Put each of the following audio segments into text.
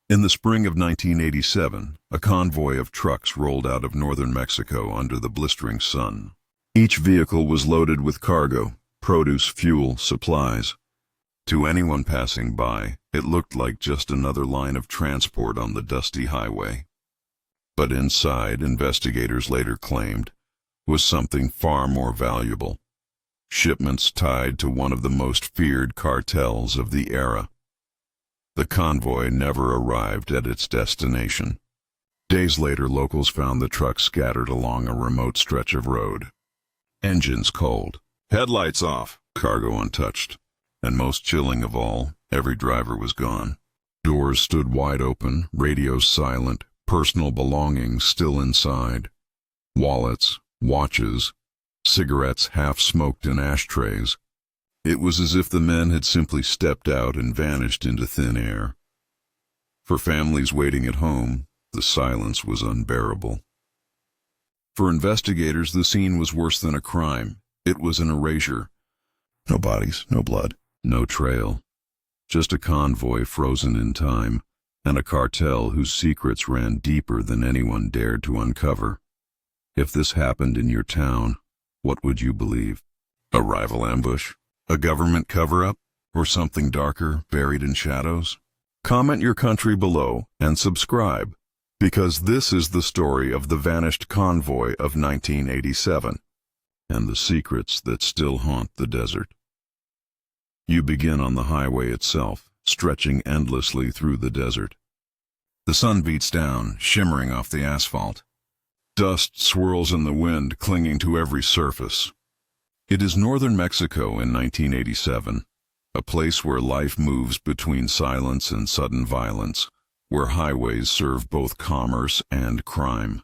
In the spring of 1987, a convoy of trucks rolled out of northern Mexico under the blistering sun. Each vehicle was loaded with cargo, produce, fuel, supplies. To anyone passing by, it looked like just another line of transport on the dusty highway. But inside, investigators later claimed, was something far more valuable. Shipments tied to one of the most feared cartels of the era. The convoy never arrived at its destination. Days later, locals found the truck scattered along a remote stretch of road. Engines cold, headlights off, cargo untouched. And most chilling of all, every driver was gone. Doors stood wide open, radios silent, personal belongings still inside. Wallets, watches, cigarettes half-smoked in ashtrays. It was as if the men had simply stepped out and vanished into thin air. For families waiting at home, the silence was unbearable. For investigators, the scene was worse than a crime. It was an erasure. No bodies, no blood, no trail. Just a convoy frozen in time, and a cartel whose secrets ran deeper than anyone dared to uncover. If this happened in your town, what would you believe? A rival ambush? A government cover-up? Or something darker, buried in shadows? Comment your country below and subscribe, because this is the story of the vanished convoy of 1987, and the secrets that still haunt the desert. You begin on the highway itself, stretching endlessly through the desert. The sun beats down, shimmering off the asphalt. Dust swirls in the wind, clinging to every surface. It is northern Mexico in 1987, a place where life moves between silence and sudden violence, where highways serve both commerce and crime.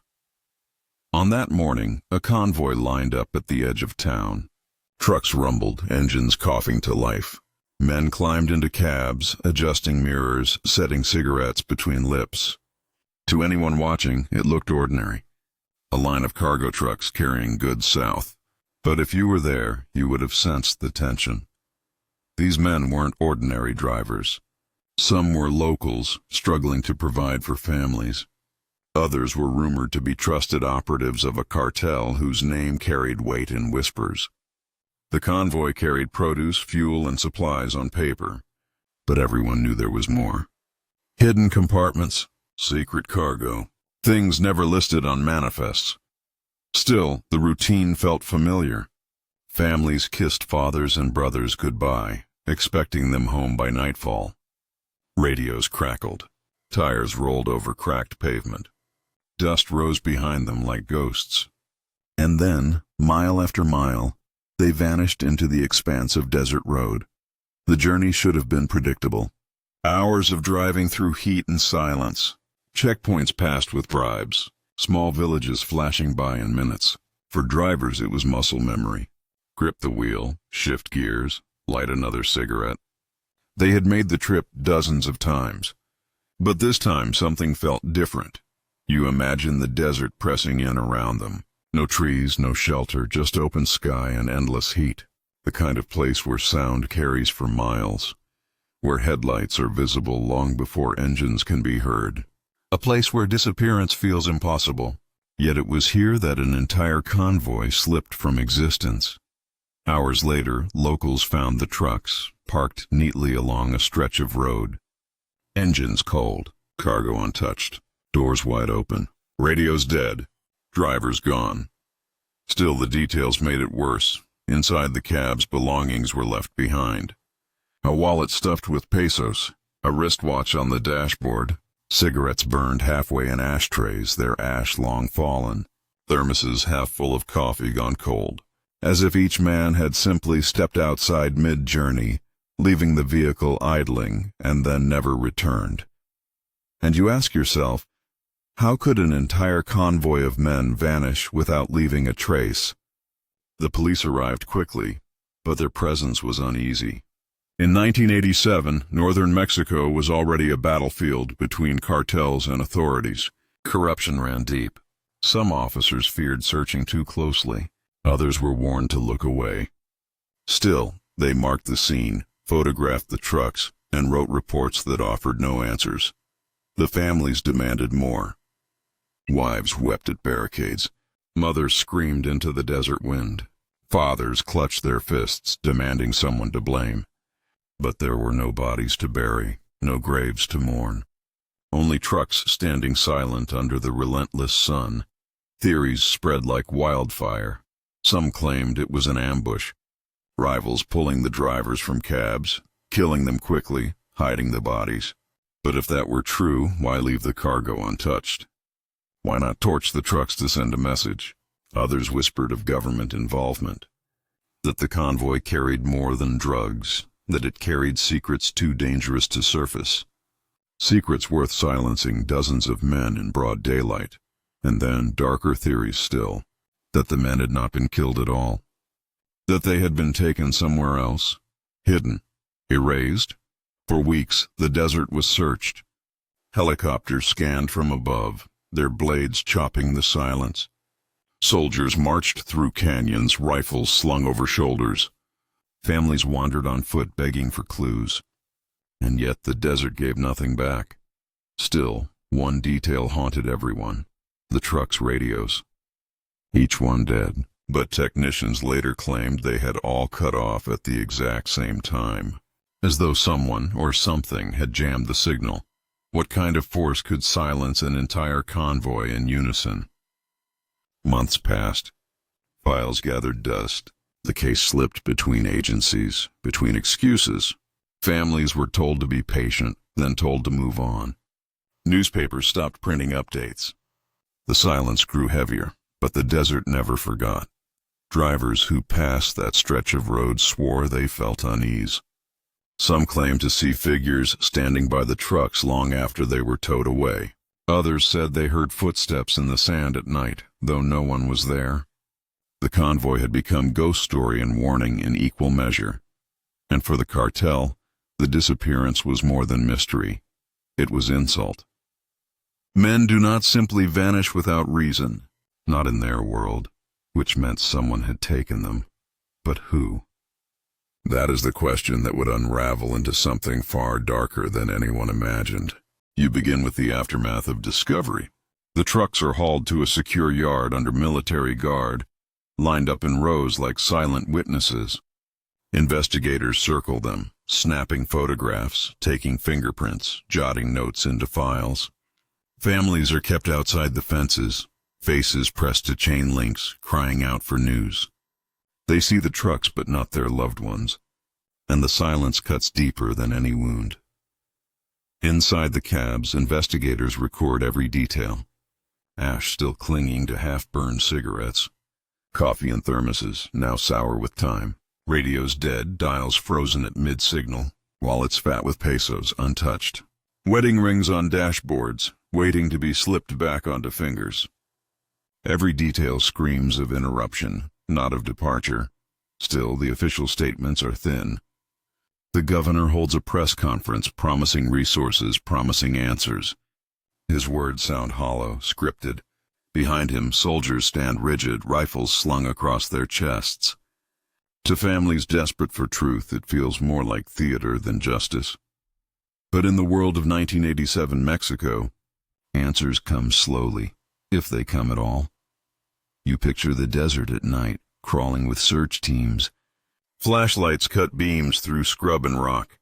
On that morning, a convoy lined up at the edge of town. Trucks rumbled, engines coughing to life. Men climbed into cabs, adjusting mirrors, setting cigarettes between lips. To anyone watching, it looked ordinary. A line of cargo trucks carrying goods south. But if you were there, you would have sensed the tension. These men weren't ordinary drivers. Some were locals, struggling to provide for families. Others were rumored to be trusted operatives of a cartel whose name carried weight in whispers. The convoy carried produce, fuel, and supplies on paper, but everyone knew there was more. Hidden compartments, secret cargo, things never listed on manifests. Still, the routine felt familiar. Families kissed fathers and brothers goodbye, expecting them home by nightfall. Radios crackled. Tires rolled over cracked pavement. Dust rose behind them like ghosts. And then, mile after mile, they vanished into the expanse of desert road. The journey should have been predictable. Hours of driving through heat and silence. Checkpoints passed with bribes. Small villages flashing by in minutes. For drivers, it was muscle memory. Grip the wheel, shift gears, light another cigarette. They had made the trip dozens of times. But this time something felt different. You imagine the desert pressing in around them. No trees, no shelter, just open sky and endless heat. The kind of place where sound carries for miles. Where headlights are visible long before engines can be heard. A place where disappearance feels impossible. Yet it was here that an entire convoy slipped from existence. Hours later, locals found the trucks, parked neatly along a stretch of road. Engines cold, cargo untouched, doors wide open, radios dead, drivers gone. Still, the details made it worse. Inside the cabs, belongings were left behind. A wallet stuffed with pesos, a wristwatch on the dashboard, cigarettes burned halfway in ashtrays, their ash long fallen, thermoses half full of coffee gone cold, as if each man had simply stepped outside mid-journey, leaving the vehicle idling, and then never returned. And you ask yourself, how could an entire convoy of men vanish without leaving a trace? The police arrived quickly, but their presence was uneasy. In 1987, northern Mexico was already a battlefield between cartels and authorities. Corruption ran deep. Some officers feared searching too closely. Others were warned to look away. Still, they marked the scene, photographed the trucks, and wrote reports that offered no answers. The families demanded more. Wives wept at barricades. Mothers screamed into the desert wind. Fathers clutched their fists, demanding someone to blame. But there were no bodies to bury, no graves to mourn. Only trucks standing silent under the relentless sun. Theories spread like wildfire. Some claimed it was an ambush. Rivals pulling the drivers from cabs, killing them quickly, hiding the bodies. But if that were true, why leave the cargo untouched? Why not torch the trucks to send a message? Others whispered of government involvement. That the convoy carried more than drugs, that it carried secrets too dangerous to surface. Secrets worth silencing dozens of men in broad daylight. And then, darker theories still, that the men had not been killed at all. That they had been taken somewhere else, hidden, erased. For weeks, the desert was searched. Helicopters scanned from above, their blades chopping the silence. Soldiers marched through canyons, rifles slung over shoulders. Families wandered on foot begging for clues. And yet the desert gave nothing back. Still, one detail haunted everyone: the truck's radios. Each one dead, but technicians later claimed they had all cut off at the exact same time, as though someone or something had jammed the signal. What kind of force could silence an entire convoy in unison? Months passed. Files gathered dust. The case slipped between agencies, between excuses. Families were told to be patient, then told to move on. Newspapers stopped printing updates. The silence grew heavier, but the desert never forgot. Drivers who passed that stretch of road swore they felt unease. Some claimed to see figures standing by the trucks long after they were towed away. Others said they heard footsteps in the sand at night, though no one was there. The convoy had become ghost story and warning in equal measure. And for the cartel, the disappearance was more than mystery. It was insult. Men do not simply vanish without reason, not in their world, which meant someone had taken them. But who? That is the question that would unravel into something far darker than anyone imagined. You begin with the aftermath of discovery. The trucks are hauled to a secure yard under military guard, lined up in rows like silent witnesses. Investigators circle them, snapping photographs, taking fingerprints, jotting notes into files. Families are kept outside the fences, faces pressed to chain links, crying out for news. They see the trucks but not their loved ones, and the silence cuts deeper than any wound. Inside the cabs, investigators record every detail. Ash still clinging to half-burned cigarettes. Coffee in thermoses, now sour with time. Radios dead, dials frozen at mid-signal. Wallets fat with pesos, untouched. Wedding rings on dashboards, waiting to be slipped back onto fingers. Every detail screams of interruption, not of departure. Still, the official statements are thin. The governor holds a press conference promising resources, promising answers. His words sound hollow, scripted. Behind him, soldiers stand rigid, rifles slung across their chests. To families desperate for truth, it feels more like theater than justice. But in the world of 1987 Mexico, answers come slowly, if they come at all. You picture the desert at night, crawling with search teams. Flashlights cut beams through scrub and rock.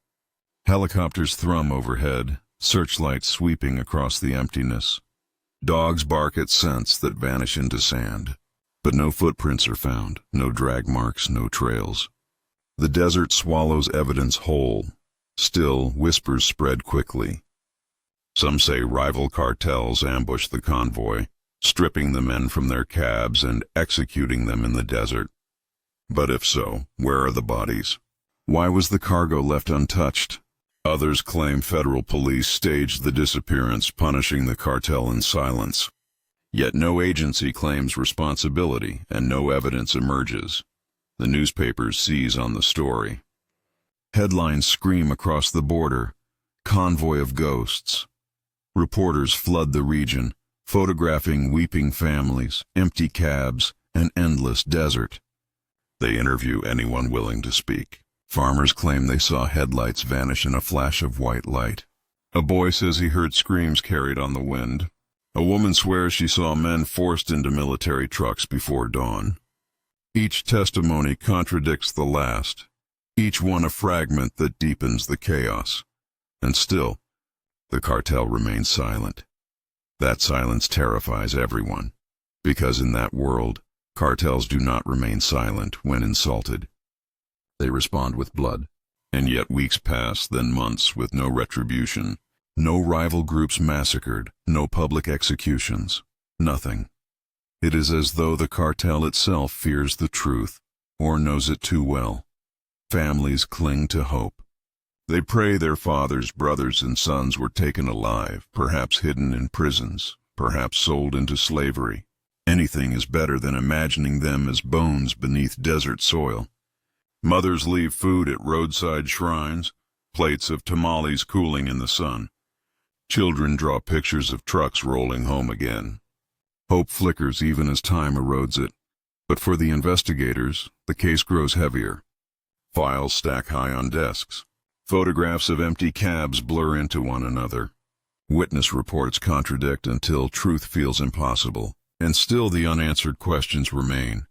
Helicopters thrum overhead, searchlights sweeping across the emptiness. Dogs bark at scents that vanish into sand. But no footprints are found, no drag marks, no trails. The desert swallows evidence whole. Still, whispers spread quickly. Some say rival cartels ambushed the convoy, stripping the men from their cabs and executing them in the desert. But if so, where are the bodies? Why was the cargo left untouched? Others claim federal police staged the disappearance, punishing the cartel in silence. Yet no agency claims responsibility, and no evidence emerges. The newspapers seize on the story. Headlines scream across the border, "Convoy of Ghosts." Reporters flood the region, photographing weeping families, empty cabs, an endless desert. They interview anyone willing to speak. Farmers claim they saw headlights vanish in a flash of white light. A boy says he heard screams carried on the wind. A woman swears she saw men forced into military trucks before dawn. Each testimony contradicts the last, each one a fragment that deepens the chaos. And still, the cartel remains silent. That silence terrifies everyone, because in that world, cartels do not remain silent when insulted. They respond with blood, and yet weeks pass, then months with no retribution. No rival groups massacred, no public executions, nothing. It is as though the cartel itself fears the truth, or knows it too well. Families cling to hope. They pray their fathers, brothers, and sons were taken alive, perhaps hidden in prisons, perhaps sold into slavery. Anything is better than imagining them as bones beneath desert soil. Mothers leave food at roadside shrines, plates of tamales cooling in the sun. Children draw pictures of trucks rolling home again. Hope flickers even as time erodes it. But for the investigators, the case grows heavier. Files stack high on desks. Photographs of empty cabs blur into one another. Witness reports contradict until truth feels impossible. And still the unanswered questions remain.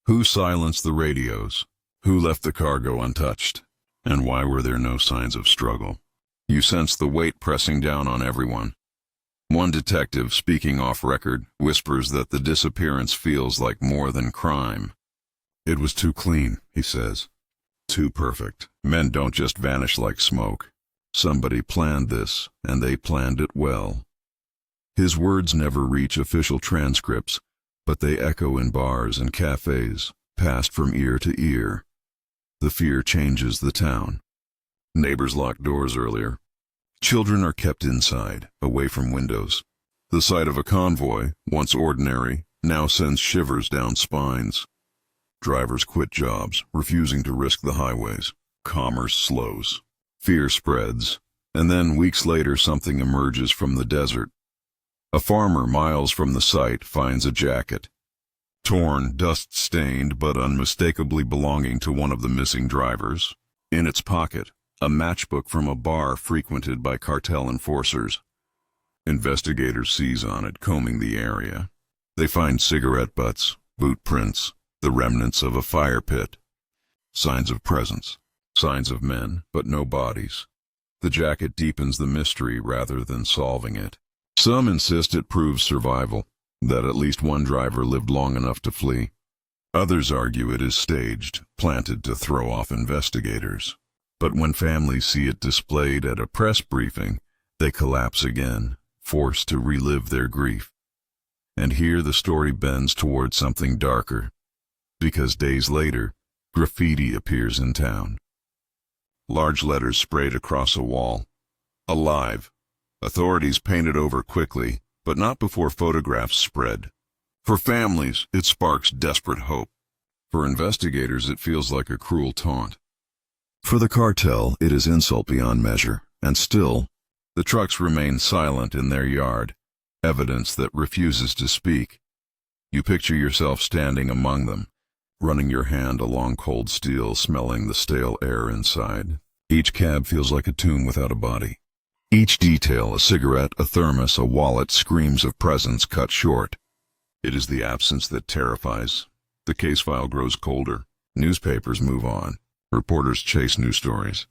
Who silenced the radios? Who left the cargo untouched? And why were there no signs of struggle? You sense the weight pressing down on everyone. One detective, speaking off record, whispers that the disappearance feels like more than crime. It was too clean, he says. Too perfect. Men don't just vanish like smoke. Somebody planned this, and they planned it well. His words never reach official transcripts, but they echo in bars and cafes, passed from ear to ear. The fear changes the town. Neighbors lock doors earlier. Children are kept inside, away from windows. The sight of a convoy, once ordinary, now sends shivers down spines. Drivers quit jobs, refusing to risk the highways. Commerce slows. Fear spreads. And then, weeks later, something emerges from the desert. A farmer miles from the site finds a jacket. Torn, dust-stained, but unmistakably belonging to one of the missing drivers. In its pocket, a matchbook from a bar frequented by cartel enforcers. Investigators seize on it, combing the area. They find cigarette butts, boot prints, the remnants of a fire pit. Signs of presence, signs of men, but no bodies. The jacket deepens the mystery rather than solving it. Some insist it proves survival, that at least one driver lived long enough to flee. Others argue it is staged, planted to throw off investigators. But when families see it displayed at a press briefing, they collapse again, forced to relive their grief. And here the story bends toward something darker, because days later, graffiti appears in town. Large letters sprayed across a wall. Alive. Authorities painted over quickly, but not before photographs spread. For families, it sparks desperate hope. For investigators, it feels like a cruel taunt. For the cartel, it is insult beyond measure, and still, the trucks remain silent in their yard, evidence that refuses to speak. You picture yourself standing among them, running your hand along cold steel, smelling the stale air inside. Each cab feels like a tomb without a body. Each detail, a cigarette, a thermos, a wallet, screams of presence cut short. It is the absence that terrifies. The case file grows colder. Newspapers move on. Reporters chase new stories.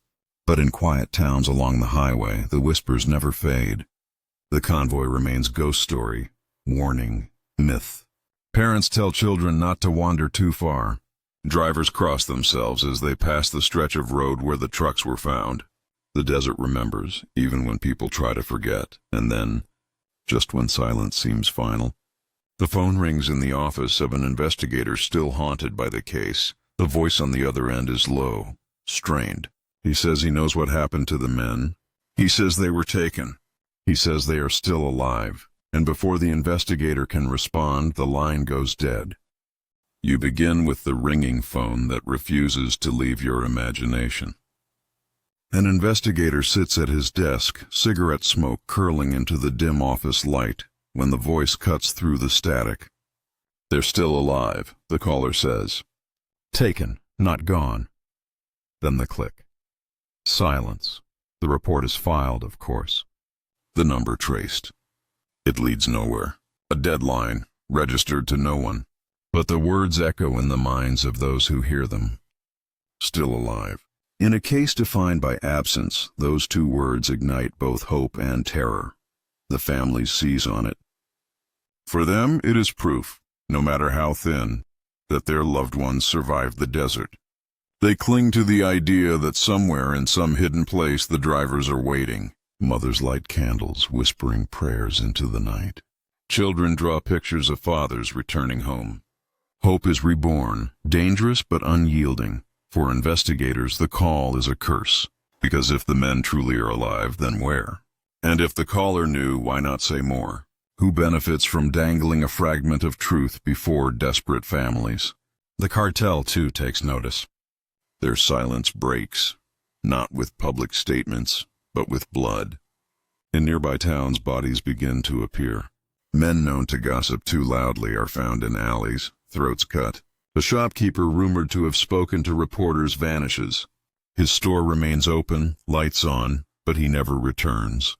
But in quiet towns along the highway, the whispers never fade. The convoy remains ghost story, warning, myth. Parents tell children not to wander too far. Drivers cross themselves as they pass the stretch of road where the trucks were found. The desert remembers, even when people try to forget, and then, just when silence seems final, the phone rings in the office of an investigator still haunted by the case. The voice on the other end is low, strained. He says he knows what happened to the men. He says they were taken. He says they are still alive. And before the investigator can respond, the line goes dead. You begin with the ringing phone that refuses to leave your imagination. An investigator sits at his desk, cigarette smoke curling into the dim office light, when the voice cuts through the static. They're still alive, the caller says. Taken, not gone. Then the click. Silence. The report is filed, of course. The number traced. It leads nowhere. A deadline, registered to no one. But the words echo in the minds of those who hear them. Still alive. In a case defined by absence, those two words ignite both hope and terror. The families seize on it. For them, it is proof, no matter how thin, that their loved ones survived the desert. They cling to the idea that somewhere in some hidden place the drivers are waiting. Mothers light candles, whispering prayers into the night. Children draw pictures of fathers returning home. Hope is reborn, dangerous but unyielding. For investigators, the call is a curse, because if the men truly are alive, then where? And if the caller knew, why not say more? Who benefits from dangling a fragment of truth before desperate families? The cartel, too, takes notice. Their silence breaks, not with public statements, but with blood. In nearby towns, bodies begin to appear. Men known to gossip too loudly are found in alleys, throats cut. A shopkeeper rumored to have spoken to reporters vanishes. His store remains open, lights on, but he never returns.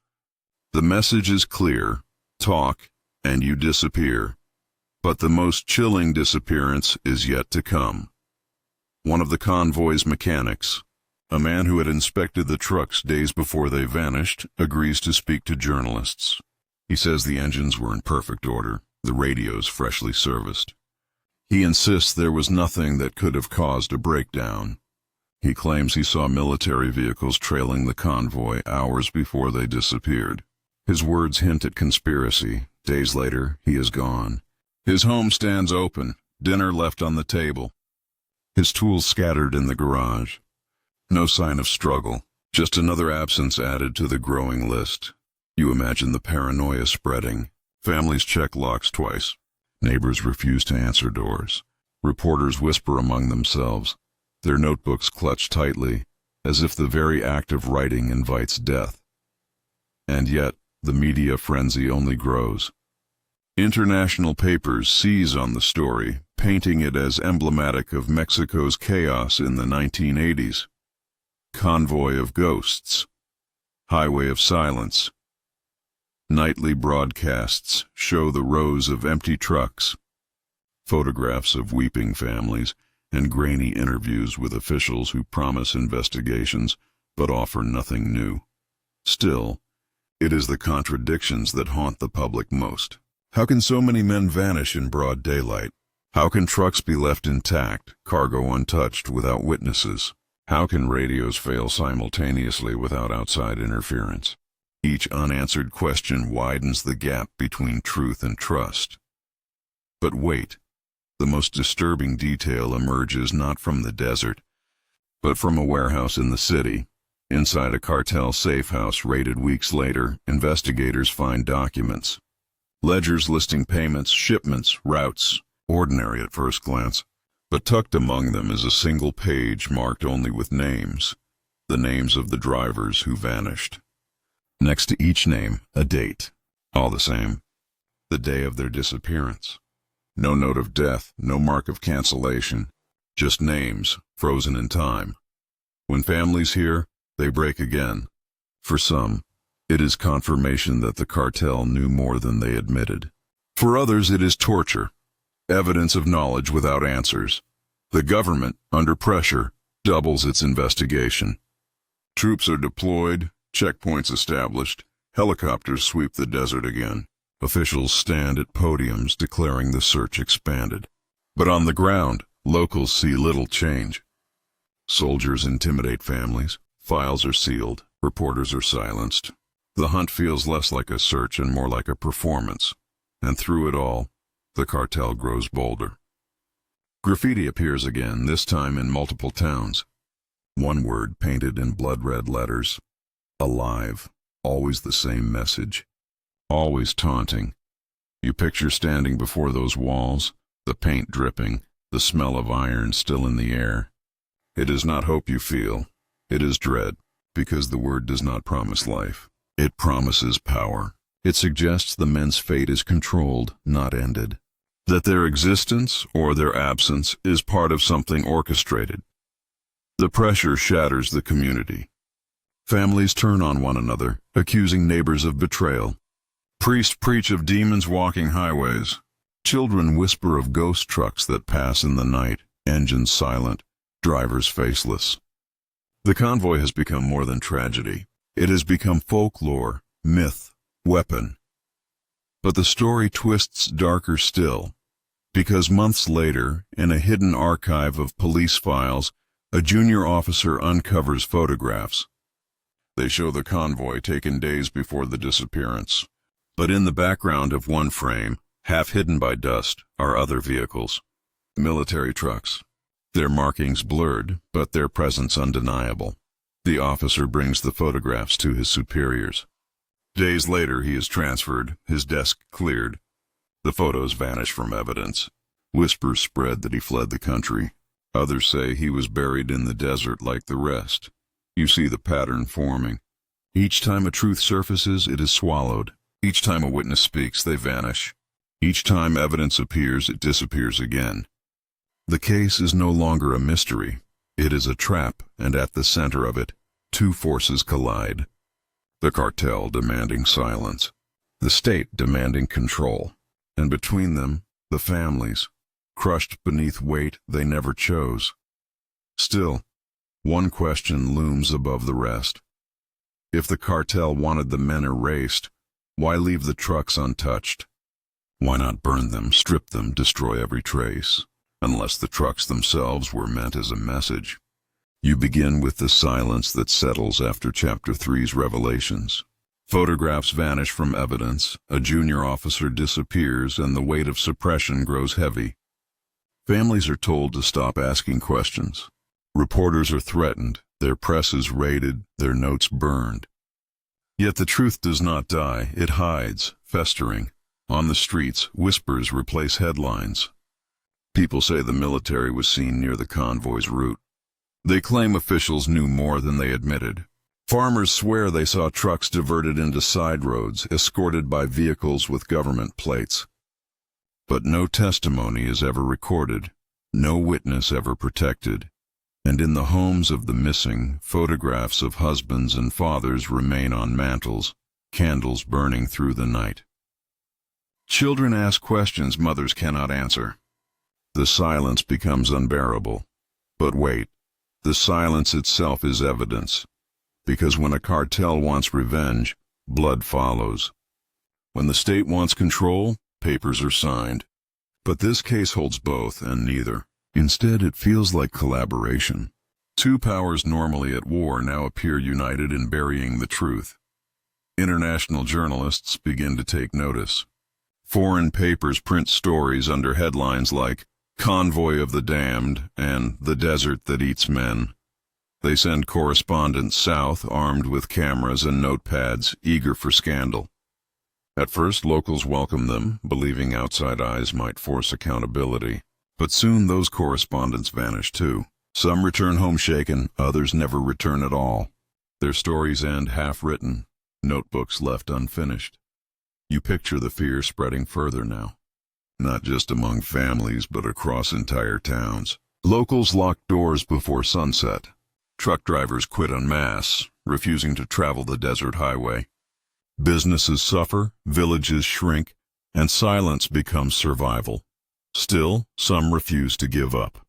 The message is clear: talk, and you disappear. But the most chilling disappearance is yet to come. One of the convoy's mechanics, a man who had inspected the trucks days before they vanished, agrees to speak to journalists. He says the engines were in perfect order, the radios freshly serviced. He insists there was nothing that could have caused a breakdown. He claims he saw military vehicles trailing the convoy hours before they disappeared. His words hint at conspiracy. Days later, he is gone. His home stands open, dinner left on the table. His tools scattered in the garage. No sign of struggle, just another absence added to the growing list. You imagine the paranoia spreading. Families check locks twice. Neighbors refuse to answer doors. Reporters whisper among themselves, their notebooks clutched tightly, as if the very act of writing invites death. And yet, the media frenzy only grows. International papers seize on the story, painting it as emblematic of Mexico's chaos in the 1980s. Convoy of ghosts. Highway of silence. Nightly broadcasts show the rows of empty trucks, photographs of weeping families, and grainy interviews with officials who promise investigations but offer nothing new. Still, it is the contradictions that haunt the public most. How can so many men vanish in broad daylight? How can trucks be left intact, cargo untouched, without witnesses? How can radios fail simultaneously without outside interference? Each unanswered question widens the gap between truth and trust. But wait, the most disturbing detail emerges not from the desert, but from a warehouse in the city. Inside a cartel safe house raided weeks later, investigators find documents. Ledgers listing payments, shipments, routes, ordinary at first glance. But tucked among them is a single page marked only with names, the names of the drivers who vanished. Next to each name, a date, all the same, the day of their disappearance. No note of death, no mark of cancellation, just names, frozen in time. When families hear, they break again. For some, it is confirmation that the cartel knew more than they admitted. For others, it is torture, evidence of knowledge without answers. The government, under pressure, doubles its investigation. Troops are deployed, checkpoints established, helicopters sweep the desert again. Officials stand at podiums declaring the search expanded. But on the ground, locals see little change. Soldiers intimidate families, files are sealed, reporters are silenced. The hunt feels less like a search and more like a performance. And through it all, the cartel grows bolder. Graffiti appears again, this time in multiple towns. One word painted in blood-red letters. Alive. Always the same message. Always taunting. You picture standing before those walls, the paint dripping, the smell of iron still in the air. It is not hope you feel. It is dread, because the word does not promise life. It promises power. It suggests the men's fate is controlled, not ended. That their existence, or their absence, is part of something orchestrated. The pressure shatters the community. Families turn on one another, accusing neighbors of betrayal. Priests preach of demons walking highways. Children whisper of ghost trucks that pass in the night, engines silent, drivers faceless. The convoy has become more than tragedy. It has become folklore, myth, weapon. But the story twists darker still, because months later, in a hidden archive of police files, a junior officer uncovers photographs. They show the convoy taken days before the disappearance. But in the background of one frame, half hidden by dust, are other vehicles. Military trucks. Their markings blurred, but their presence undeniable. The officer brings the photographs to his superiors. Days later, he is transferred, his desk cleared. The photos vanish from evidence. Whispers spread that he fled the country. Others say he was buried in the desert like the rest. You see the pattern forming. Each time a truth surfaces, it is swallowed. Each time a witness speaks, they vanish. Each time evidence appears, it disappears again. The case is no longer a mystery. It is a trap, and at the center of it, two forces collide. The cartel demanding silence, the state demanding control, and between them, the families, crushed beneath weight they never chose. Still, one question looms above the rest. If the cartel wanted the men erased, why leave the trucks untouched? Why not burn them, strip them, destroy every trace? Unless the trucks themselves were meant as a message. You begin with the silence that settles after Chapter 3's revelations. Photographs vanish from evidence, a junior officer disappears, and the weight of suppression grows heavy. Families are told to stop asking questions. Reporters are threatened, their press is raided, their notes burned. Yet the truth does not die, it hides, festering. On the streets, whispers replace headlines. People say the military was seen near the convoy's route. They claim officials knew more than they admitted. Farmers swear they saw trucks diverted into side roads, escorted by vehicles with government plates. But no testimony is ever recorded, no witness ever protected, and in the homes of the missing, photographs of husbands and fathers remain on mantels, candles burning through the night. Children ask questions mothers cannot answer. The silence becomes unbearable. But wait, the silence itself is evidence, because when a cartel wants revenge, blood follows. When the state wants control, papers are signed. But this case holds both and neither. Instead, it feels like collaboration. Two powers normally at war now appear united in burying the truth. International journalists begin to take notice. Foreign papers print stories under headlines like Convoy of the Damned and The Desert That Eats Men. They send correspondents south armed with cameras and notepads, eager for scandal. At first, locals welcome them, believing outside eyes might force accountability. But soon those correspondents vanish too. Some return home shaken, others never return at all. Their stories end half-written, notebooks left unfinished. You picture the fear spreading further now. Not just among families, but across entire towns. Locals lock doors before sunset. Truck drivers quit en masse, refusing to travel the desert highway. Businesses suffer, villages shrink, and silence becomes survival. Still, some refuse to give up.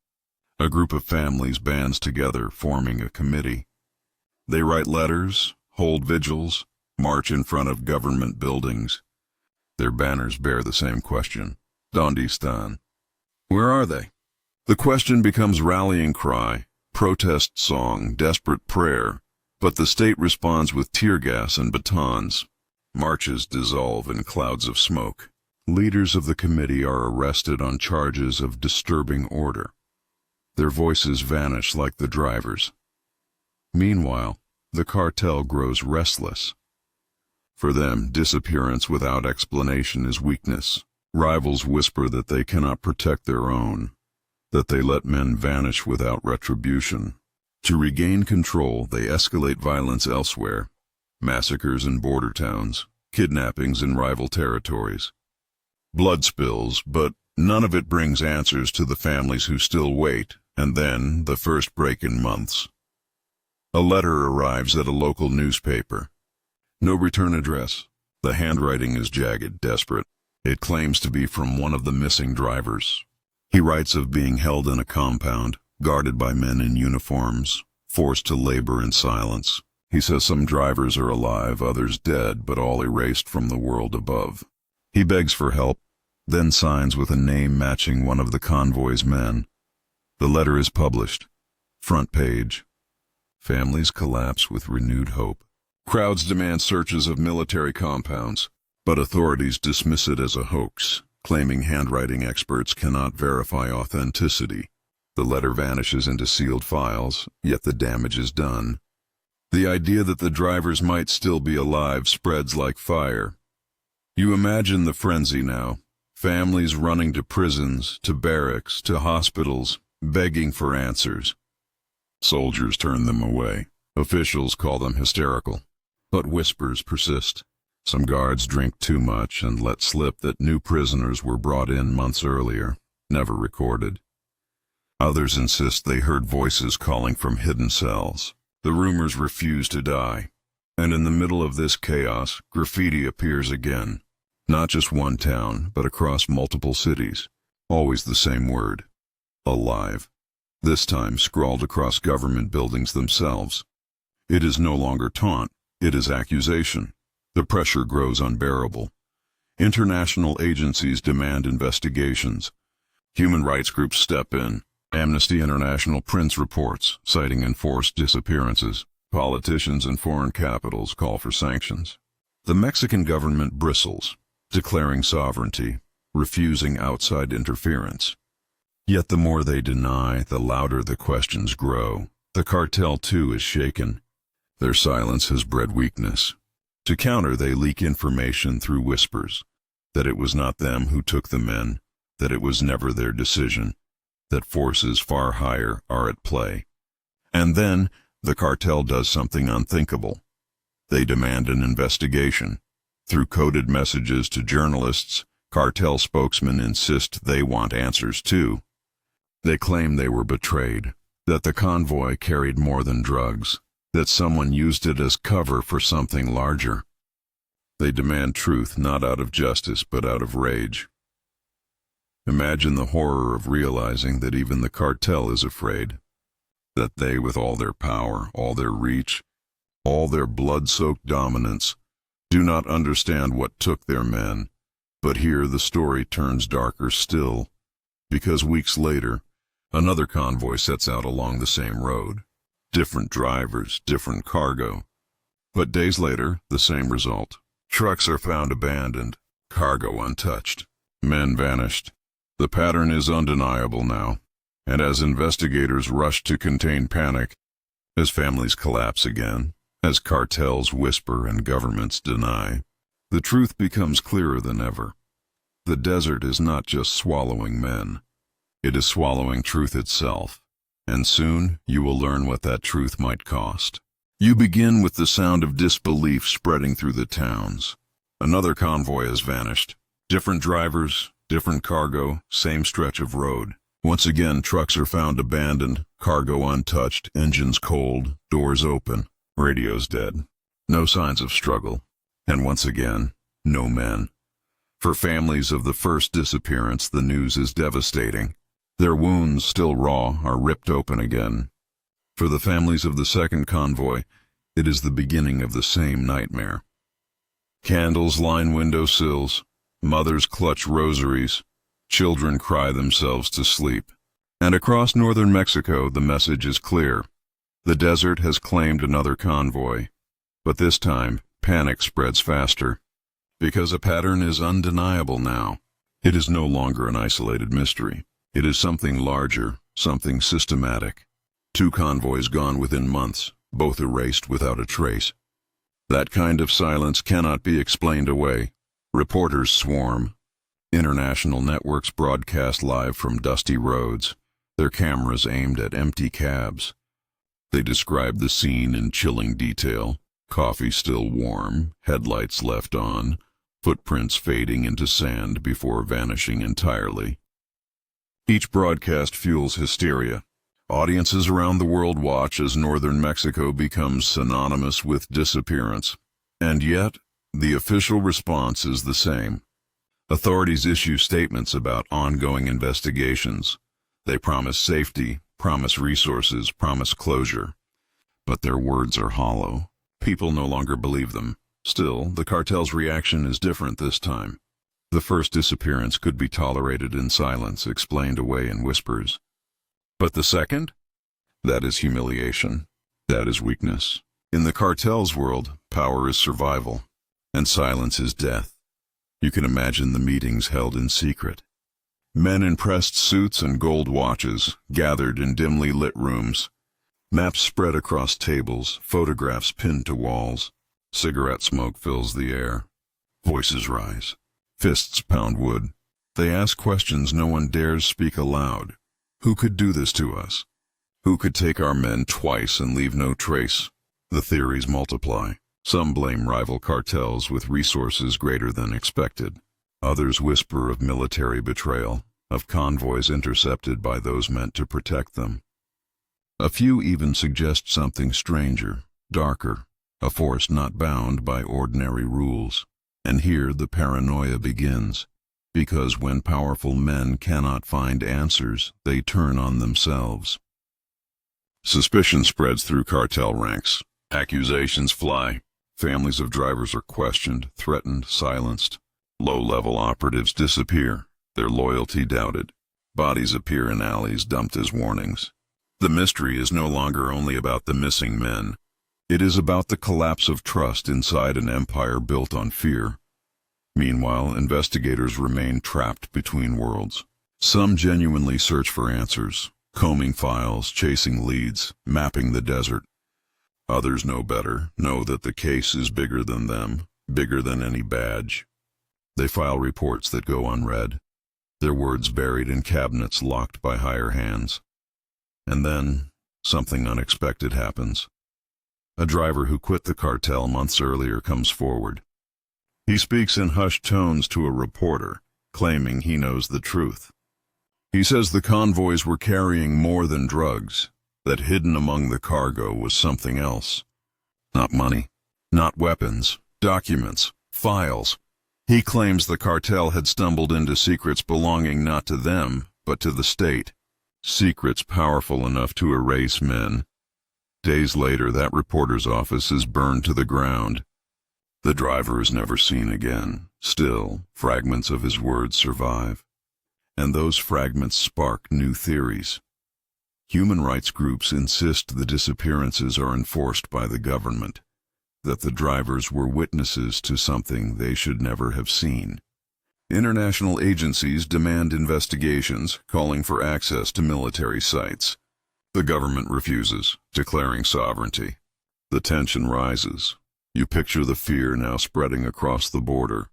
A group of families bands together, forming a committee. They write letters, hold vigils, march in front of government buildings. Their banners bear the same question. Donde están? Where are they? The question becomes rallying cry, protest song, desperate prayer, but the state responds with tear gas and batons. Marches dissolve in clouds of smoke. Leaders of the committee are arrested on charges of disturbing order. Their voices vanish like the drivers. Meanwhile, the cartel grows restless. For them, disappearance without explanation is weakness. Rivals whisper that they cannot protect their own, that they let men vanish without retribution. To regain control, they escalate violence elsewhere. Massacres in border towns, kidnappings in rival territories. Blood spills, but none of it brings answers to the families who still wait, and then the first break in months. A letter arrives at a local newspaper. No return address. The handwriting is jagged, desperate. It claims to be from one of the missing drivers. He writes of being held in a compound, guarded by men in uniforms, forced to labor in silence. He says some drivers are alive, others dead, but all erased from the world above. He begs for help, then signs with a name matching one of the convoy's men. The letter is published. Front page. Families collapse with renewed hope. Crowds demand searches of military compounds, but authorities dismiss it as a hoax, claiming handwriting experts cannot verify authenticity. The letter vanishes into sealed files, yet the damage is done. The idea that the drivers might still be alive spreads like fire. You imagine the frenzy now. Families running to prisons, to barracks, to hospitals, begging for answers. Soldiers turn them away. Officials call them hysterical. But whispers persist. Some guards drink too much and let slip that new prisoners were brought in months earlier, never recorded. Others insist they heard voices calling from hidden cells. The rumors refuse to die. And in the middle of this chaos, graffiti appears again. Not just one town, but across multiple cities. Always the same word. Alive. This time scrawled across government buildings themselves. It is no longer taunt. It is accusation. The pressure grows unbearable. International agencies demand investigations. Human rights groups step in. Amnesty International prints reports, citing enforced disappearances. Politicians in foreign capitals call for sanctions. The Mexican government bristles, declaring sovereignty, refusing outside interference. Yet the more they deny, the louder the questions grow. The cartel, too, is shaken. Their silence has bred weakness. To counter, they leak information through whispers, that it was not them who took the men, that it was never their decision, that forces far higher are at play. And then, the cartel does something unthinkable. They demand an investigation. Through coded messages to journalists, cartel spokesmen insist they want answers too. They claim they were betrayed, that the convoy carried more than drugs, that someone used it as cover for something larger. They demand truth not out of justice but out of rage. Imagine the horror of realizing that even the cartel is afraid, that they, with all their power, all their reach, all their blood-soaked dominance, do not understand what took their men. But here the story turns darker still, because weeks later, another convoy sets out along the same road. Different drivers, different cargo. But days later, the same result. Trucks are found abandoned, cargo untouched, men vanished. The pattern is undeniable now, and as investigators rush to contain panic, as families collapse again, as cartels whisper and governments deny, the truth becomes clearer than ever. The desert is not just swallowing men. It is swallowing truth itself. And soon you will learn what that truth might cost. You begin with the sound of disbelief spreading through the towns. Another convoy has vanished. Different drivers, different cargo, same stretch of road. Once again, trucks are found abandoned, cargo untouched, engines cold, doors open, radios dead. No signs of struggle. And once again, no men. For families of the first disappearance, the news is devastating. Their wounds, still raw, are ripped open again. For the families of the second convoy, it is the beginning of the same nightmare. Candles line windowsills, mothers clutch rosaries, children cry themselves to sleep. And across northern Mexico, the message is clear. The desert has claimed another convoy, but this time, panic spreads faster. Because a pattern is undeniable now. It is no longer an isolated mystery. It is something larger, something systematic. 2 convoys gone within months, both erased without a trace. That kind of silence cannot be explained away. Reporters swarm. International networks broadcast live from dusty roads, their cameras aimed at empty cabs. They describe the scene in chilling detail. Coffee still warm, headlights left on, footprints fading into sand before vanishing entirely. Each broadcast fuels hysteria. Audiences around the world watch as northern Mexico becomes synonymous with disappearance. And yet, the official response is the same. Authorities issue statements about ongoing investigations. They promise safety, promise resources, promise closure. But their words are hollow. People no longer believe them. Still, the cartel's reaction is different this time. The first disappearance could be tolerated in silence, explained away in whispers. But the second? That is humiliation. That is weakness. In the cartel's world, power is survival, and silence is death. You can imagine the meetings held in secret. Men in pressed suits and gold watches gathered in dimly lit rooms. Maps spread across tables, photographs pinned to walls. Cigarette smoke fills the air. Voices rise. Fists pound wood. They ask questions no one dares speak aloud. Who could do this to us? Who could take our men twice and leave no trace? The theories multiply. Some blame rival cartels with resources greater than expected. Others whisper of military betrayal, of convoys intercepted by those meant to protect them. A few even suggest something stranger, darker, a force not bound by ordinary rules. And here the paranoia begins, because when powerful men cannot find answers, they turn on themselves. Suspicion spreads through cartel ranks. Accusations fly. Families of drivers are questioned, threatened, silenced. Low-level operatives disappear, their loyalty doubted. Bodies appear in alleys dumped as warnings. The mystery is no longer only about the missing men. It is about the collapse of trust inside an empire built on fear. Meanwhile, investigators remain trapped between worlds. Some genuinely search for answers, combing files, chasing leads, mapping the desert. Others know better, know that the case is bigger than them, bigger than any badge. They file reports that go unread, their words buried in cabinets locked by higher hands. And then, something unexpected happens. A driver who quit the cartel months earlier comes forward. He speaks in hushed tones to a reporter, claiming he knows the truth. He says the convoys were carrying more than drugs, that hidden among the cargo was something else. Not money, not weapons, documents, files. He claims the cartel had stumbled into secrets belonging not to them, but to the state. Secrets powerful enough to erase men. Days later, that reporter's office is burned to the ground. The driver is never seen again. Still, fragments of his words survive. And those fragments spark new theories. Human rights groups insist the disappearances are enforced by the government, that the drivers were witnesses to something they should never have seen. International agencies demand investigations, calling for access to military sites. The government refuses, declaring sovereignty. The tension rises. You picture the fear now spreading across the border.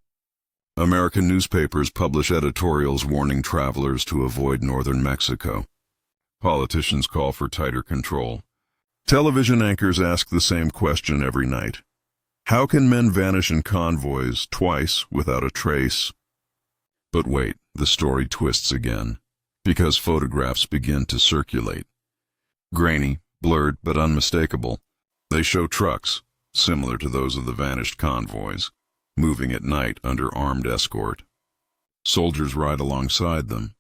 American newspapers publish editorials warning travelers to avoid northern Mexico. Politicians call for tighter control. Television anchors ask the same question every night. How can men vanish in convoys twice without a trace? But wait, the story twists again, because photographs begin to circulate. Grainy, blurred, but unmistakable. They show trucks, similar to those of the vanished convoys, moving at night under armed escort. Soldiers ride alongside them.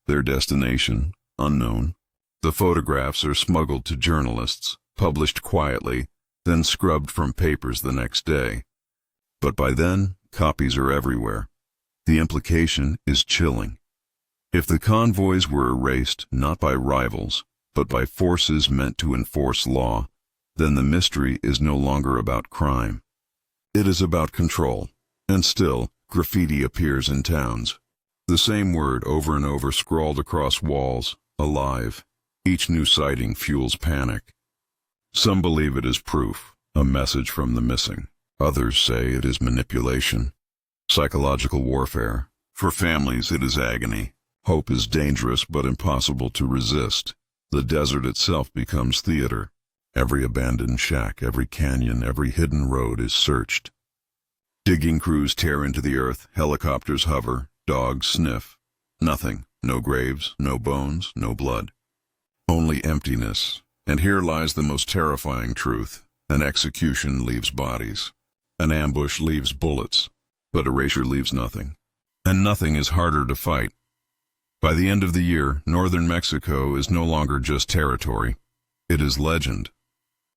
Their destination, unknown. The photographs are smuggled to journalists, published quietly, then scrubbed from papers the next day. But by then, copies are everywhere. The implication is chilling. If the convoys were erased not by rivals, but by forces meant to enforce law, then the mystery is no longer about crime. It is about control. And still, graffiti appears in towns. The same word over and over scrawled across walls, alive. Each new sighting fuels panic. Some believe it is proof, a message from the missing. Others say it is manipulation. Psychological warfare. For families, it is agony. Hope is dangerous but impossible to resist. The desert itself becomes theater. Every abandoned shack, every canyon, every hidden road is searched. Digging crews tear into the earth, helicopters hover, dogs sniff. Nothing, no graves, no bones, no blood. Only emptiness. And here lies the most terrifying truth. An execution leaves bodies. An ambush leaves bullets. But erasure leaves nothing. And nothing is harder to fight. By the end of the year, northern Mexico is no longer just territory. It is legend.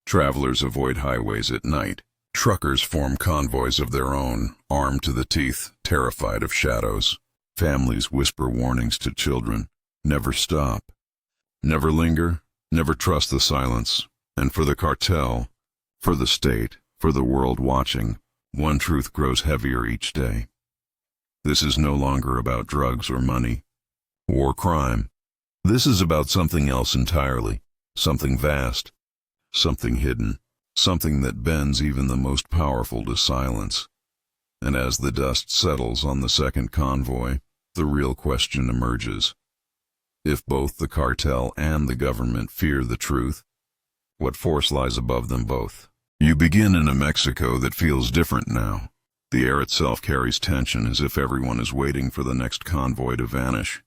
Travelers avoid highways at night. Truckers form convoys of their own, armed to the teeth, terrified of shadows. Families whisper warnings to children. Never stop. Never linger. Never trust the silence. And for the cartel, for the state, for the world watching, one truth grows heavier each day. This is no longer about drugs or money, or crime. This is about something else entirely. Something vast. Something hidden. Something that bends even the most powerful to silence. And as the dust settles on the second convoy, the real question emerges. If both the cartel and the government fear the truth, what force lies above them both? You begin in a Mexico that feels different now. The air itself carries tension as if everyone is waiting for the next convoy to vanish.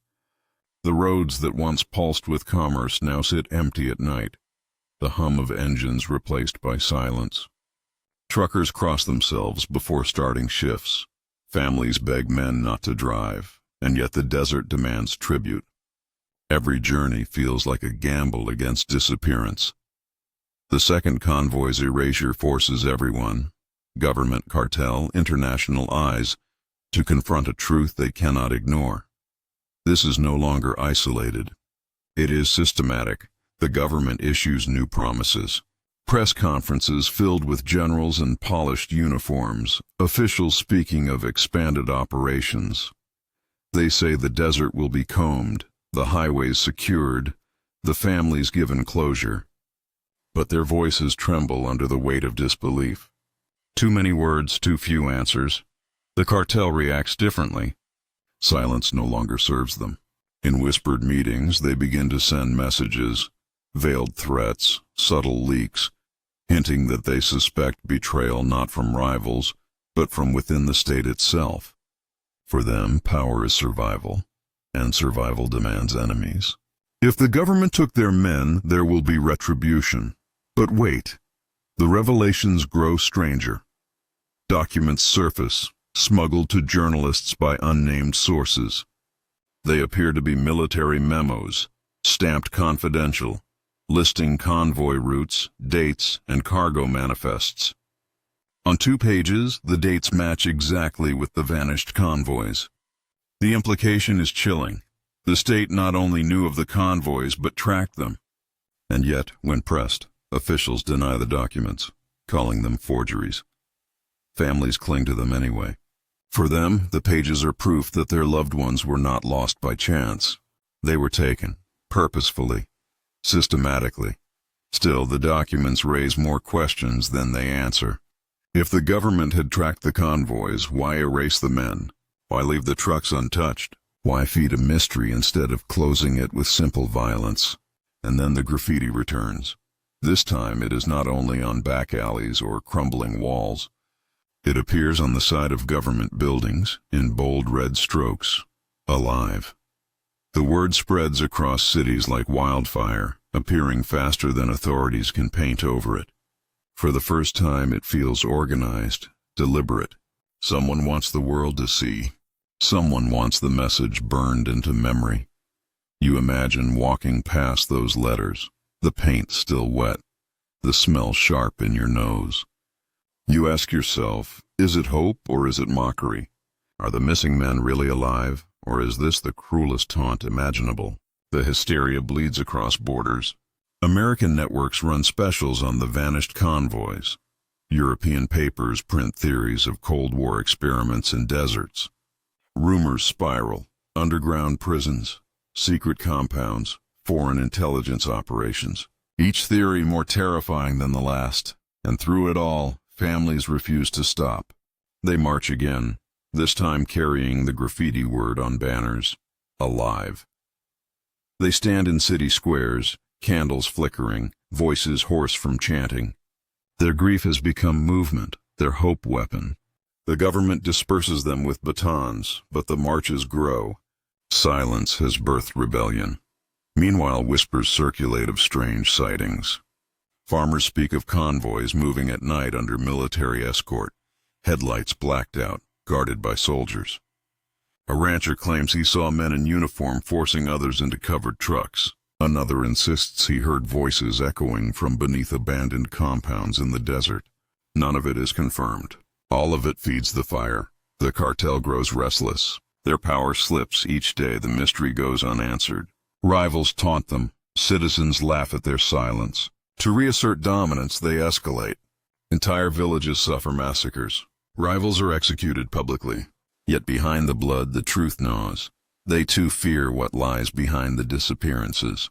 The roads that once pulsed with commerce now sit empty at night. The hum of engines replaced by silence. Truckers cross themselves before starting shifts. Families beg men not to drive, and yet the desert demands tribute. Every journey feels like a gamble against disappearance. The second convoy's erasure forces everyone, government, cartel, international eyes, to confront a truth they cannot ignore. This is no longer isolated. It is systematic. The government issues new promises. Press conferences filled with generals in polished uniforms, officials speaking of expanded operations. They say the desert will be combed, the highways secured, the families given closure. But their voices tremble under the weight of disbelief. Too many words, too few answers. The cartel reacts differently. Silence no longer serves them. In whispered meetings, they begin to send messages, veiled threats, subtle leaks, hinting that they suspect betrayal not from rivals, but from within the state itself. For them, power is survival, and survival demands enemies. If the government took their men, there will be retribution. But wait, the revelations grow stranger. Documents surface, smuggled to journalists by unnamed sources. They appear to be military memos, stamped confidential, listing convoy routes, dates, and cargo manifests. On 2 pages, the dates match exactly with the vanished convoys. The implication is chilling. The state not only knew of the convoys, but tracked them. And yet, when pressed, officials deny the documents, calling them forgeries. Families cling to them anyway. For them, the pages are proof that their loved ones were not lost by chance. They were taken, purposefully, systematically. Still, the documents raise more questions than they answer. If the government had tracked the convoys, why erase the men? Why leave the trucks untouched? Why feed a mystery instead of closing it with simple violence? And then the graffiti returns. This time it is not only on back alleys or crumbling walls. It appears on the side of government buildings, in bold red strokes. Alive. The word spreads across cities like wildfire, appearing faster than authorities can paint over it. For the first time it feels organized, deliberate. Someone wants the world to see. Someone wants the message burned into memory. You imagine walking past those letters, the paint still wet, the smell sharp in your nose. You ask yourself, is it hope or is it mockery? Are the missing men really alive, or is this the cruelest taunt imaginable? The hysteria bleeds across borders. American networks run specials on the vanished convoys. European papers print theories of Cold War experiments in deserts. Rumors spiral, underground prisons, secret compounds, foreign intelligence operations. Each theory more terrifying than the last, and through it all, families refuse to stop. They march again, this time carrying the graffiti word on banners, alive. They stand in city squares, candles flickering, voices hoarse from chanting. Their grief has become movement, their hope weapon. The government disperses them with batons, but the marches grow. Silence has birthed rebellion. Meanwhile, whispers circulate of strange sightings. Farmers speak of convoys moving at night under military escort, headlights blacked out, guarded by soldiers. A rancher claims he saw men in uniform forcing others into covered trucks. Another insists he heard voices echoing from beneath abandoned compounds in the desert. None of it is confirmed. All of it feeds the fire. The cartel grows restless. Their power slips each day. The mystery goes unanswered. Rivals taunt them. Citizens laugh at their silence. To reassert dominance, they escalate. Entire villages suffer massacres. Rivals are executed publicly. Yet behind the blood, the truth gnaws. They too fear what lies behind the disappearances.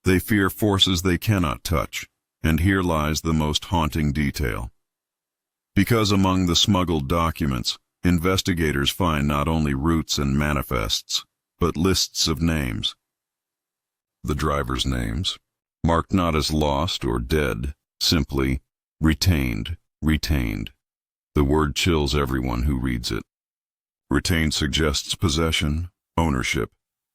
They fear forces they cannot touch, and here lies the most haunting detail. Because among the smuggled documents, investigators find not only routes and manifests, but lists of names. The drivers' names, marked not as lost or dead, simply retained, retained. The word chills everyone who reads it. Retained suggests possession, ownership.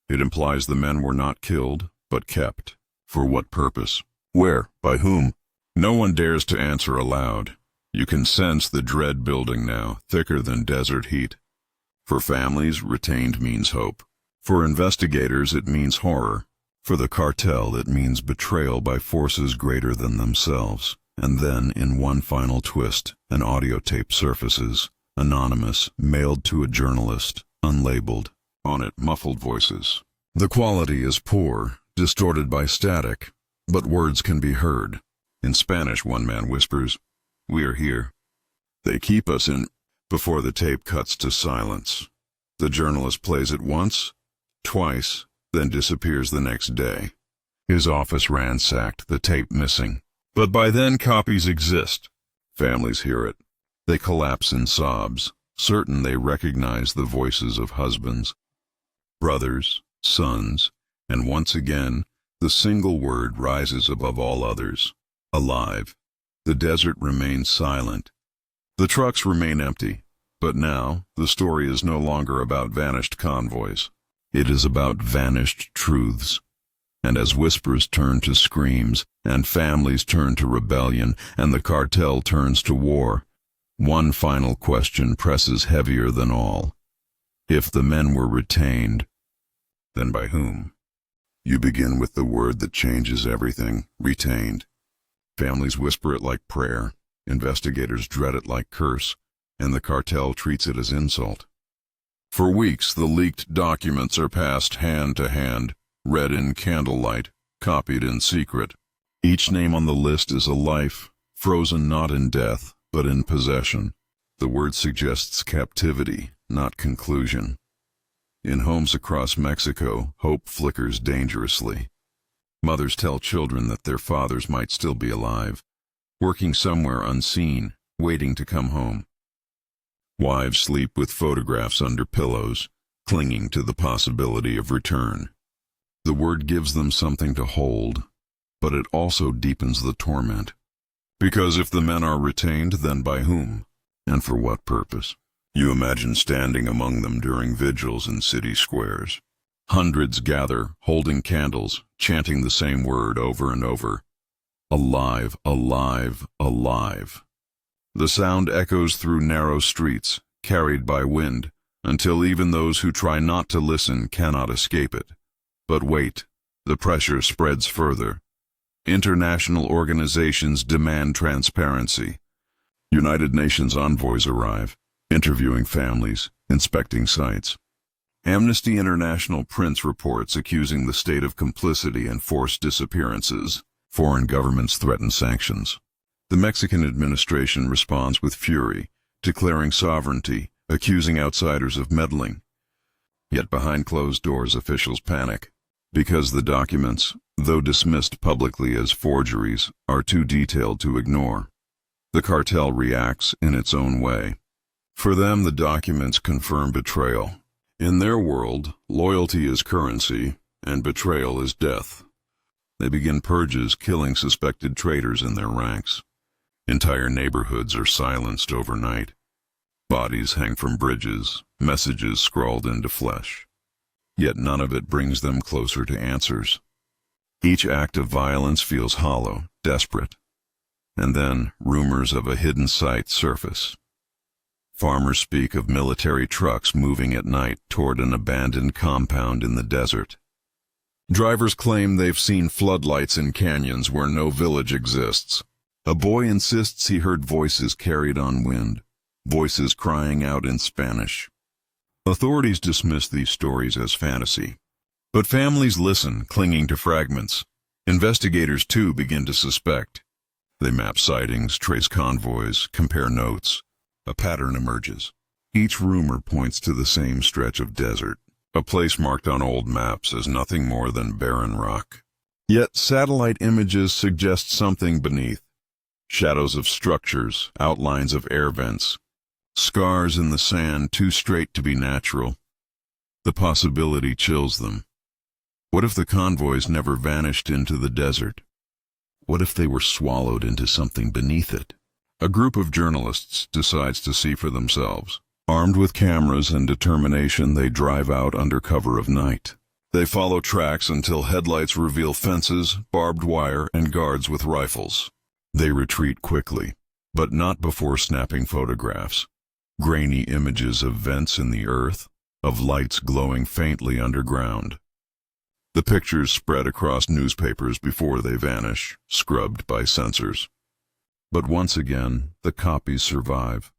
It implies the men were not killed, but kept. For what purpose? Where? By whom? No one dares to answer aloud. You can sense the dread building now, thicker than desert heat. For families, retained means hope. For investigators, it means horror. For the cartel, it means betrayal by forces greater than themselves. And then, in one final twist, an audio tape surfaces, anonymous, mailed to a journalist, unlabeled. On it, muffled voices. The quality is poor, distorted by static, but words can be heard. In Spanish, one man whispers, "We are here. They keep us in," before the tape cuts to silence. The journalist plays it once, twice, then disappears the next day. His office ransacked, the tape missing. But by then copies exist. Families hear it. They collapse in sobs, certain they recognize the voices of husbands, brothers, sons, and once again, the single word rises above all others. Alive. The desert remains silent. The trucks remain empty. But now, the story is no longer about vanished convoys. It is about vanished truths. And as whispers turn to screams, and families turn to rebellion, and the cartel turns to war, one final question presses heavier than all. If the men were retained, then by whom? You begin with the word that changes everything, retained. Families whisper it like prayer, investigators dread it like curse, and the cartel treats it as insult. For weeks, the leaked documents are passed hand to hand, read in candlelight, copied in secret. Each name on the list is a life, frozen not in death, but in possession. The word suggests captivity, not conclusion. In homes across Mexico, hope flickers dangerously. Mothers tell children that their fathers might still be alive, working somewhere unseen, waiting to come home. Wives sleep with photographs under pillows, clinging to the possibility of return. The word gives them something to hold, but it also deepens the torment. Because if the men are retained, then by whom? And for what purpose? You imagine standing among them during vigils in city squares. Hundreds gather, holding candles, chanting the same word over and over. Alive, alive, alive. The sound echoes through narrow streets, carried by wind, until even those who try not to listen cannot escape it. But wait, the pressure spreads further. International organizations demand transparency. United Nations envoys arrive, interviewing families, inspecting sites. Amnesty International prints reports accusing the state of complicity in forced disappearances. Foreign governments threaten sanctions. The Mexican administration responds with fury, declaring sovereignty, accusing outsiders of meddling. Yet behind closed doors, officials panic, because the documents, though dismissed publicly as forgeries, are too detailed to ignore. The cartel reacts in its own way. For them, the documents confirm betrayal. In their world, loyalty is currency, and betrayal is death. They begin purges, killing suspected traitors in their ranks. Entire neighborhoods are silenced overnight. Bodies hang from bridges, messages scrawled into flesh. yet none of it brings them closer to answers. Each act of violence feels hollow, desperate. And then rumors of a hidden site surface. Farmers speak of military trucks moving at night toward an abandoned compound in the desert. Drivers claim they've seen floodlights in canyons where no village exists. A boy insists he heard voices carried on wind, voices crying out in Spanish. Authorities dismiss these stories as fantasy. But families listen, clinging to fragments. Investigators, too, begin to suspect. They map sightings, trace convoys, compare notes. A pattern emerges. Each rumor points to the same stretch of desert, a place marked on old maps as nothing more than barren rock. Yet satellite images suggest something beneath. Shadows of structures, outlines of air vents, scars in the sand too straight to be natural. The possibility chills them. What if the convoys never vanished into the desert? What if they were swallowed into something beneath it? A group of journalists decides to see for themselves. Armed with cameras and determination, they drive out under cover of night. They follow tracks until headlights reveal fences, barbed wire, and guards with rifles. They retreat quickly, but not before snapping photographs. Grainy images of vents in the earth, of lights glowing faintly underground. The pictures spread across newspapers before they vanish, scrubbed by censors. But once again, the copies survive.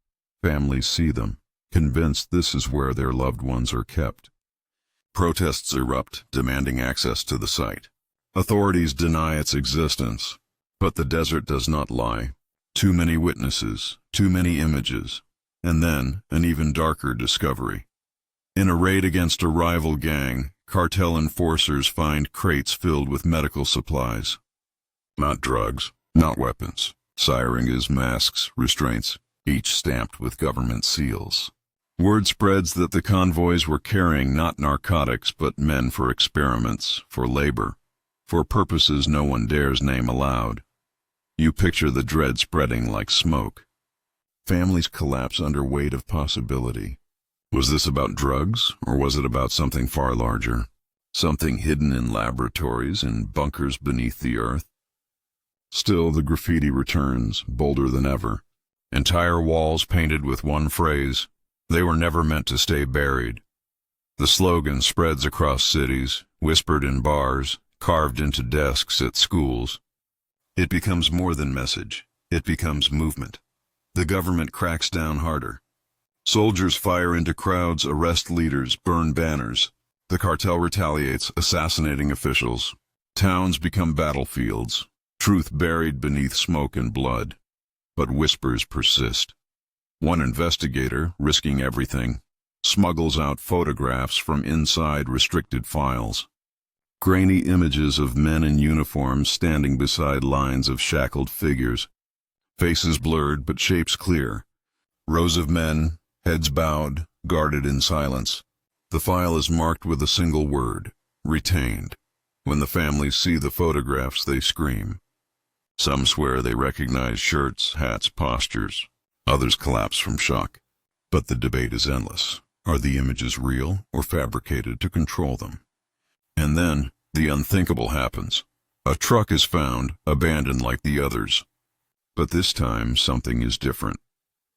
Families see them, convinced this is where their loved ones are kept. Protests erupt, demanding access to the site. Authorities deny its existence, but the desert does not lie. Too many witnesses, too many images, and then an even darker discovery. In a raid against a rival gang, cartel enforcers find crates filled with medical supplies. Not drugs, not weapons. Syringes, masks, restraints, each stamped with government seals. Word spreads that the convoys were carrying not narcotics but men for experiments, for labor, for purposes no one dares name aloud. You picture the dread spreading like smoke. Families collapse under weight of possibility. Was this about drugs, or was it about something far larger? Something hidden in laboratories, in bunkers beneath the earth? Still, the graffiti returns, bolder than ever. Entire walls painted with one phrase, "They were never meant to stay buried." The slogan spreads across cities, whispered in bars, carved into desks at schools. It becomes more than message. It becomes movement. The government cracks down harder. Soldiers fire into crowds, arrest leaders, burn banners. The cartel retaliates, assassinating officials. Towns become battlefields. Truth buried beneath smoke and blood. But whispers persist. One investigator, risking everything, smuggles out photographs from inside restricted files. Grainy images of men in uniforms standing beside lines of shackled figures. Faces blurred but shapes clear. Rows of men, heads bowed, guarded in silence. The file is marked with a single word, retained. When the families see the photographs, they scream. Some swear they recognize shirts, hats, postures. Others collapse from shock. But the debate is endless. Are the images real or fabricated to control them? And then, the unthinkable happens. A truck is found, abandoned like the others. But this time, something is different.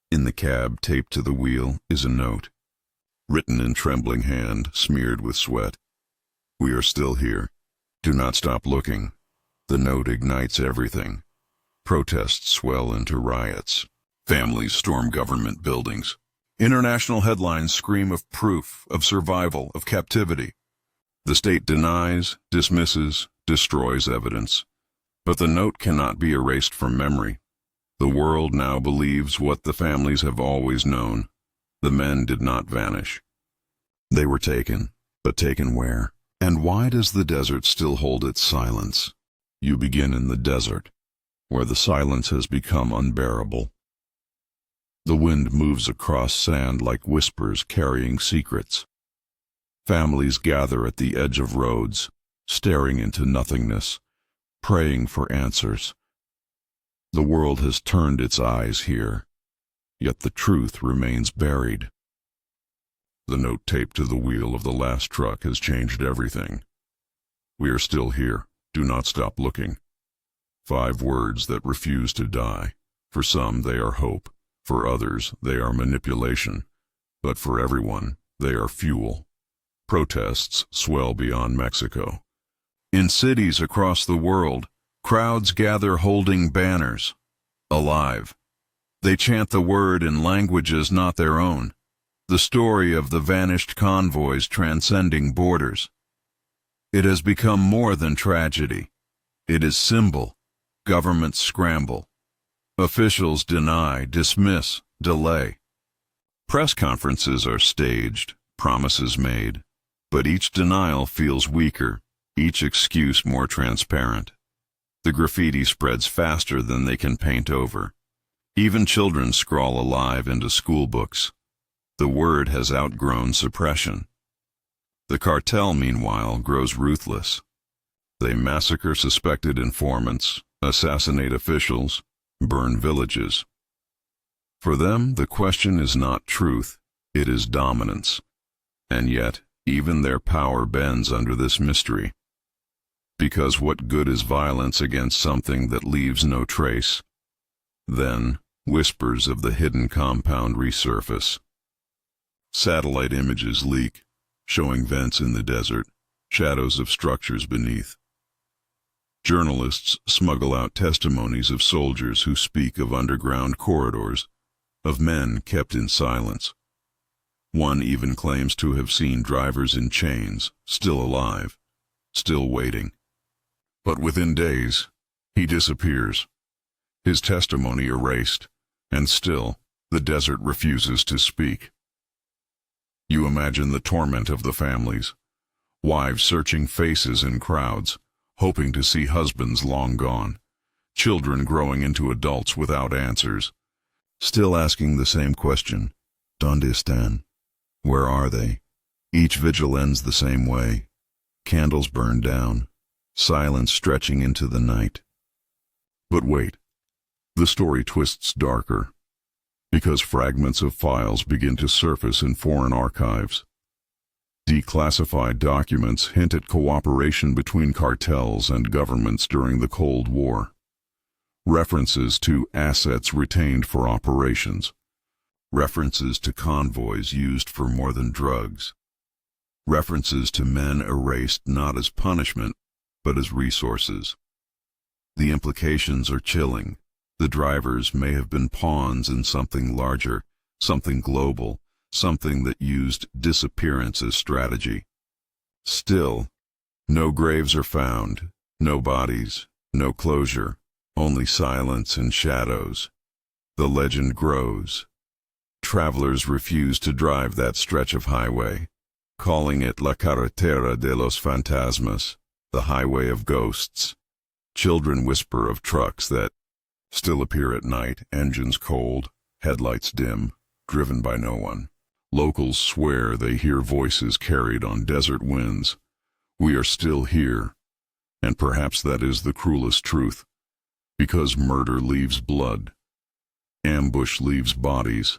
In the cab, taped to the wheel, is a note. Written in trembling hand, smeared with sweat. "We are still here. Do not stop looking." The note ignites everything. Protests swell into riots. Families storm government buildings. International headlines scream of proof, of survival, of captivity. The state denies, dismisses, destroys evidence. But the note cannot be erased from memory. The world now believes what the families have always known. The men did not vanish. They were taken, but taken where? And why does the desert still hold its silence? You begin in the desert, where the silence has become unbearable. The wind moves across sand like whispers carrying secrets. Families gather at the edge of roads, staring into nothingness, praying for answers. The world has turned its eyes here, yet the truth remains buried. The note taped to the wheel of the last truck has changed everything. We are still here. Do not stop looking. 5 words that refuse to die. For some, they are hope. For others, they are manipulation. But for everyone, they are fuel. Protests swell beyond Mexico. In cities across the world, crowds gather holding banners. Alive. They chant the word in languages not their own. The story of the vanished convoys transcending borders. It has become more than tragedy. It is symbol. Governments scramble. Officials deny, dismiss, delay. Press conferences are staged, promises made, but each denial feels weaker, each excuse more transparent. The graffiti spreads faster than they can paint over. Even children scrawl alive into school books. The word has outgrown suppression. The cartel, meanwhile, grows ruthless. They massacre suspected informants, assassinate officials, burn villages. For them, the question is not truth, it is dominance. And yet, even their power bends under this mystery. Because what good is violence against something that leaves no trace? Then, whispers of the hidden compound resurface. Satellite images leak, showing vents in the desert, shadows of structures beneath. Journalists smuggle out testimonies of soldiers who speak of underground corridors, of men kept in silence. One even claims to have seen drivers in chains, still alive, still waiting. But within days, he disappears, his testimony erased, and still, the desert refuses to speak. You imagine the torment of the families, wives searching faces in crowds, hoping to see husbands long gone, children growing into adults without answers, still asking the same question, ¿Dónde están? Where are they? Each vigil ends the same way. Candles burn down, silence stretching into the night. But wait, the story twists darker, because fragments of files begin to surface in foreign archives. Declassified documents hint at cooperation between cartels and governments during the Cold War. References to assets retained for operations. References to convoys used for more than drugs. References to men erased not as punishment, but as resources. The implications are chilling. The drivers may have been pawns in something larger, something global, something that used disappearance as strategy. Still, no graves are found, no bodies, no closure, only silence and shadows. The legend grows. Travelers refuse to drive that stretch of highway, calling it La Carretera de los Fantasmas, the highway of ghosts. Children whisper of trucks that still appear at night, engines cold, headlights dim, driven by no one. Locals swear they hear voices carried on desert winds. We are still here, and perhaps that is the cruelest truth, because murder leaves blood, ambush leaves bodies,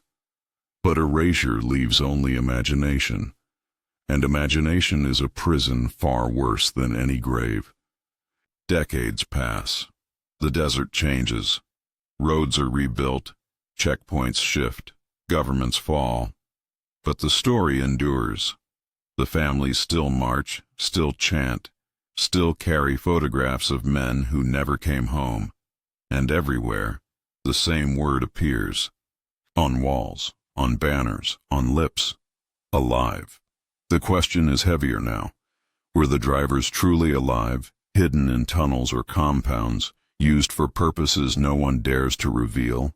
but erasure leaves only imagination, and imagination is a prison far worse than any grave. Decades pass. The desert changes. Roads are rebuilt. Checkpoints shift. Governments fall. But the story endures. The families still march, still chant, still carry photographs of men who never came home. And everywhere, the same word appears. On walls, on banners, on lips. Alive. The question is heavier now. Were the drivers truly alive, hidden in tunnels or compounds, used for purposes no one dares to reveal?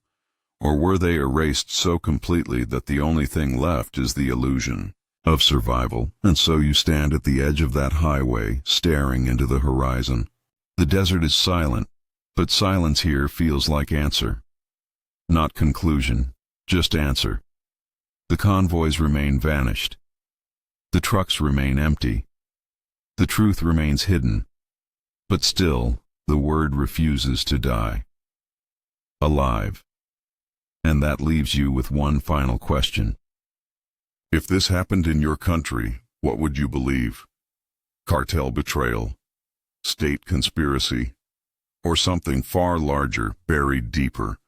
Or were they erased so completely that the only thing left is the illusion of survival, and so you stand at the edge of that highway, staring into the horizon? The desert is silent, but silence here feels like answer. Not conclusion, just answer. The convoys remain vanished. The trucks remain empty. The truth remains hidden. But still, the word refuses to die. Alive. And that leaves you with one final question. If this happened in your country, what would you believe? Cartel betrayal, state conspiracy, or something far larger, buried deeper,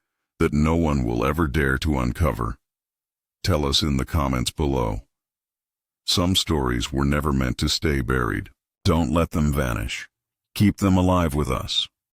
that no one will ever dare to uncover? Tell us in the comments below. Some stories were never meant to stay buried. Don't let them vanish. Keep them alive with us.